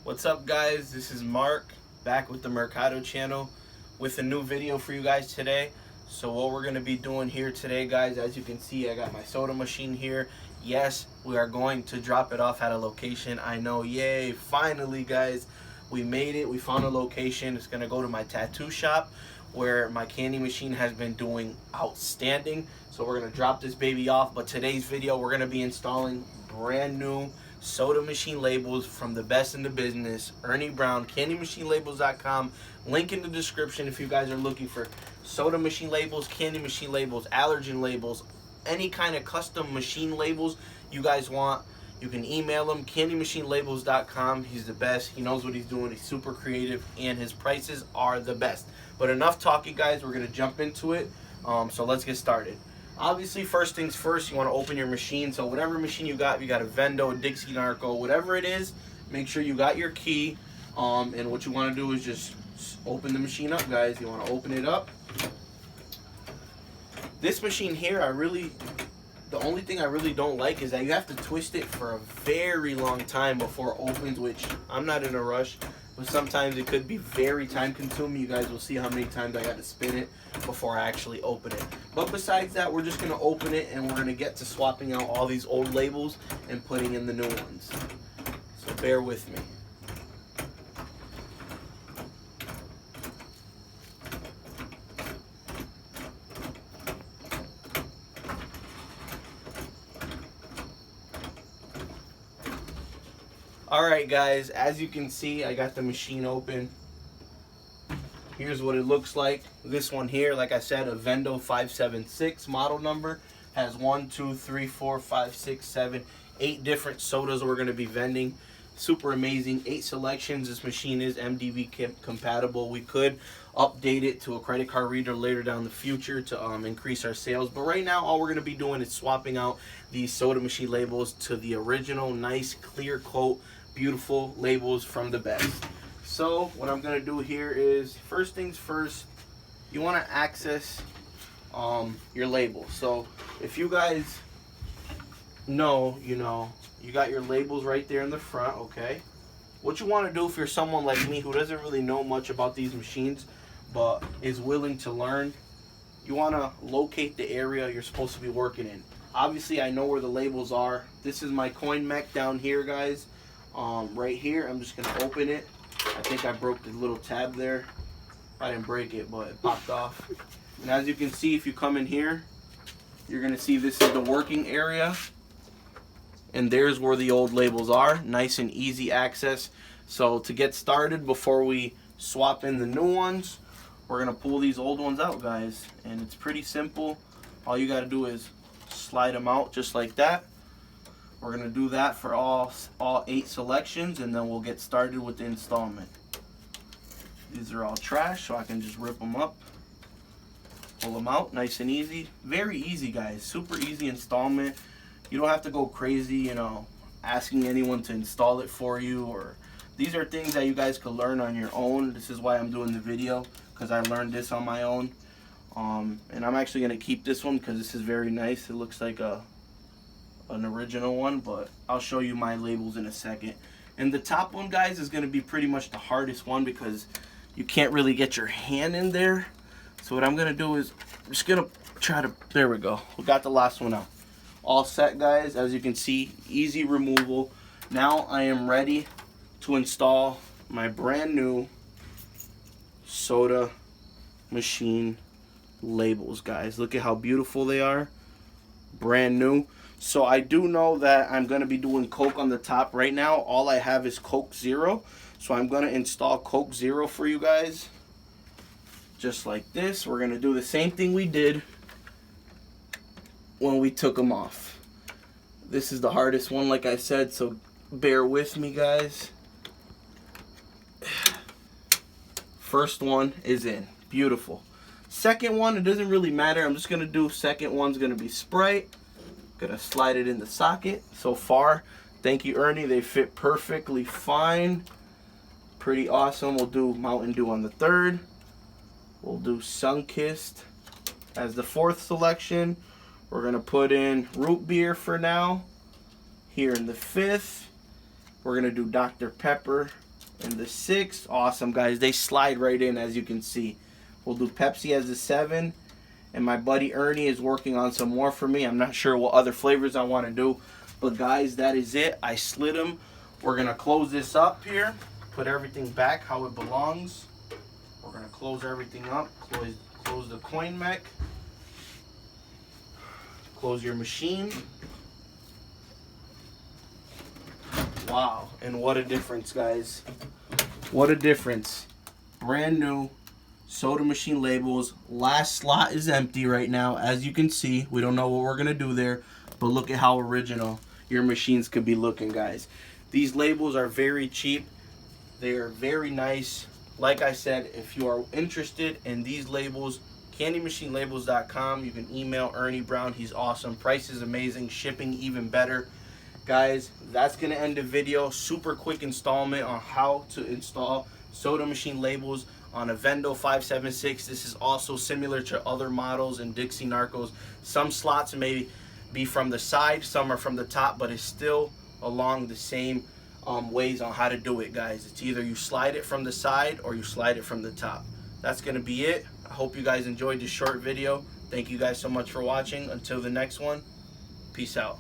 What's up, guys? This is Mark back with the Mercado channel with a new video for you guys today. So what we're going to be doing here today, guys, as you can see, I got my soda machine here. Yes, we are going to drop it off at a location. I know, yay, finally, guys, we made it. We found a location. It's going to go to my tattoo shop where my candy machine has been doing outstanding. So we're going to drop this baby off. But today's video, we're going to be installing brand new soda machine labels from the best in the business, Ernie Brown, CandyMachineLabels.com. Link in the description if you guys are looking for soda machine labels, candy machine labels, allergen labels, any kind of custom machine labels you guys want. You can email him, CandyMachineLabels.com. He's the best. He knows what he's doing. He's super creative, and his prices are the best. But enough talking, guys. We're going to jump into it. So let's get started. Obviously, first things first, you want to open your machine. So whatever machine you got, if you got a Vendo, a Dixie Narco, whatever it is, make sure you got your key. And what you want to do is just open the machine up, guys. You want to open it up. This machine here, the only thing I really don't like is that you have to twist it for a very long time before it opens, which I'm not in a rush. But sometimes it could be very time consuming. You guys will see how many times I got to spin it before I actually open it. But besides that, we're just going to open it and we're going to get to swapping out all these old labels and putting in the new ones. So bear with me. Alright, guys, as you can see, I got the machine open. Here's what it looks like. This one here, like I said, a Vendo 576 model number. Has 1, 2, 3, 4, 5, 6, 7, 8 different sodas we're going to be vending. Super amazing. 8 selections. This machine is MDB compatible. We could update it to a credit card reader later down the future to increase our sales. But right now, all we're going to be doing is swapping out these soda machine labels to the original, nice, clear coat, beautiful labels from the best. So what I'm going to do here is, first things first, you want to access your labels. So if you guys know, you got your labels right there in the front, okay? What you want to do if you're someone like me who doesn't really know much about these machines but is willing to learn, you want to locate the area you're supposed to be working in. Obviously, I know where the labels are. This is my coin mech down here, guys. Right here, I'm just going to open it. I think I broke the little tab there. I didn't break it, but it popped off. And as you can see, if you come in here, you're going to see this is the working area. And there's where the old labels are. Nice and easy access. So to get started, before we swap in the new ones, we're going to pull these old ones out, guys. And it's pretty simple. All you got to do is slide them out just like that. We're going to do that for all 8 selections, and then we'll get started with the installment. These are all trash, so I can just rip them up. Pull them out, nice and easy. Very easy, guys. Super easy installment. You don't have to go crazy, asking anyone to install it for you. Or these are things that you guys could learn on your own. This is why I'm doing the video, because I learned this on my own. And I'm actually going to keep this one because this is very nice. It looks like an original one, but I'll show you my labels in a second. And the top one, guys, is going to be pretty much the hardest one because you can't really get your hand in there. So what I'm going to do is I'm just going to try to, there we go. We got the last one out. All set, guys. As you can see, easy removal. Now I am ready to install my brand new soda machine labels, guys. Look at how beautiful they are. Brand new. So I do know that I'm going to be doing Coke on the top. Right now, all I have is Coke Zero. So I'm going to install Coke Zero for you guys. Just like this. We're going to do the same thing we did when we took them off. This is the hardest one, like I said, so bear with me, guys. First one is in. Beautiful. Second one, it doesn't really matter. I'm just going to do, second one's going to be Sprite. Gonna slide it in the socket. So far, thank you, Ernie, they fit perfectly fine. Pretty awesome. We'll do Mountain Dew on the third. We'll do Sunkist as the fourth selection. We're going to put in root beer for now. Here in the fifth, we're going to do Dr. Pepper And the 6, awesome guys. They slide right in, as you can see. We'll do Pepsi as the 7. And my buddy Ernie is working on some more for me. I'm not sure what other flavors I want to do. But guys, that is it. I slid them. We're going to close this up here. Put everything back how it belongs. We're going to close everything up. Close the coin mech. Close your machine. Wow, and what a difference, guys. What a difference. Brand new soda machine labels. Last slot is empty right now. As you can see, we don't know what we're going to do there, but look at how original your machines could be looking, guys. These labels are very cheap. They are very nice. Like I said, if you are interested in these labels, CandyMachineLabels.com. You can email Ernie Brown. He's awesome. Price is amazing. Shipping even better. Guys, that's going to end the video. Super quick installment on how to install soda machine labels on a Vendo 576. This is also similar to other models in Dixie Narcos. Some slots may be from the side, some are from the top, but it's still along the same ways on how to do it, guys. It's either you slide it from the side or you slide it from the top. That's going to be it. I hope you guys enjoyed this short video. Thank you guys so much for watching. Until the next one, peace out.